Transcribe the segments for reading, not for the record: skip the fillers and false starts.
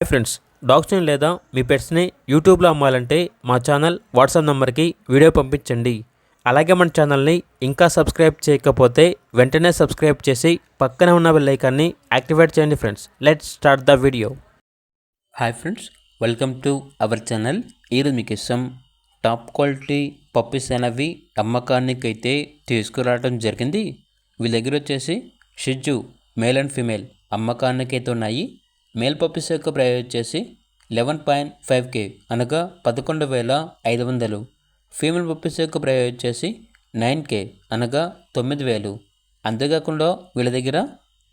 Hi friends, డాగ్స్ని లేదా మీ పెట్స్ని యూట్యూబ్లో అమ్మాలంటే మా ఛానల్ వాట్సాప్ నెంబర్కి వీడియో పంపించండి. అలాగే మన ఛానల్ని ఇంకా సబ్స్క్రైబ్ చేయకపోతే వెంటనే సబ్స్క్రైబ్ చేసి పక్కనే ఉన్న బెల్ ఐకాన్ని యాక్టివేట్ చేయండి. Friends, let's start the video. Hi friends, welcome to our channel. ఈరోజు మీకు ఇష్టం టాప్ క్వాలిటీ పప్పీస్ అనేవి అమ్మకానికైతే తీసుకురావడం జరిగింది. వీళ్ళ దగ్గర వచ్చేసి షిజ్జు మేల్ అండ్ ఫీమేల్ అమ్మకానికైతే ఉన్నాయి. మేల్ పప్పీస్ యొక్క ప్రైస్ వచ్చేసి 11.5K అనగా 11,500. ఫీమేల్ పప్పీస్ యొక్క ప్రైస్ వచ్చేసి 9K అనగా 9,000. అంతేకాకుండా వీళ్ళ దగ్గర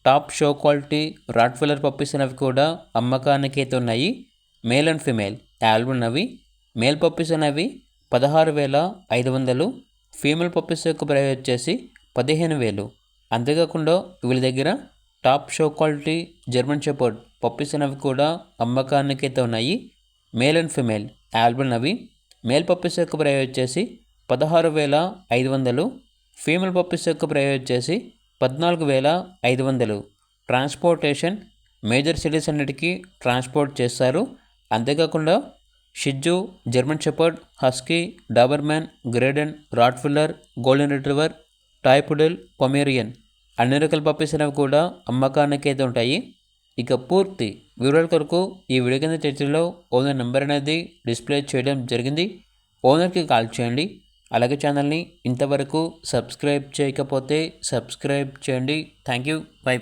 టాప్ షో క్వాలిటీ రాట్వెలర్ పప్పీస్ అనేవి కూడా అమ్మకానికి అయితే ఉన్నాయి. మేల్ అండ్ ఫీమేల్ ఆల్బమ్ అవి. మేల్ పప్పీస్ అనేవి 16,500. ఫీమేల్ పప్పీస్ యొక్క ప్రైస్ వచ్చేసి 15,000. అంతేకాకుండా వీళ్ళ దగ్గర top show quality German shepherd puppies అనేవి కూడా అమ్మకానికి అయితే ఉన్నాయి. మేల్ అండ్ ఫీమేల్ ఆల్బమ్ అవి. మేల్ పప్పీస్ యొక్క ప్రైస్ వచ్చేసి 16,500. ఫీమేల్ పప్పీస్ యొక్క ప్రైస్ వచ్చేసి 14,500. ట్రాన్స్పోర్టేషన్ మేజర్ సిటీస్ అన్నిటికీ ట్రాన్స్పోర్ట్ చేస్తారు. అంతేకాకుండా షిజ్జు, German shepherd, husky, Doberman, great dane, rottweiler, golden retriever, toy poodle, Pomeranian అన్ని రకాల పప్పీస్ అనేవి కూడా అమ్మకానికి అయితే ఉంటాయి. ఇక పూర్తి వివరాల కొరకు ఈ వీడియో కింద చర్చలో ఓనర్ నెంబర్ అనేది డిస్ప్లే చేయడం జరిగింది. ఓనర్కి కాల్ చేయండి. అలాగే ఛానల్ని ఇంతవరకు సబ్స్క్రైబ్ చేయకపోతే సబ్స్క్రైబ్ చేయండి. Thank you. బై.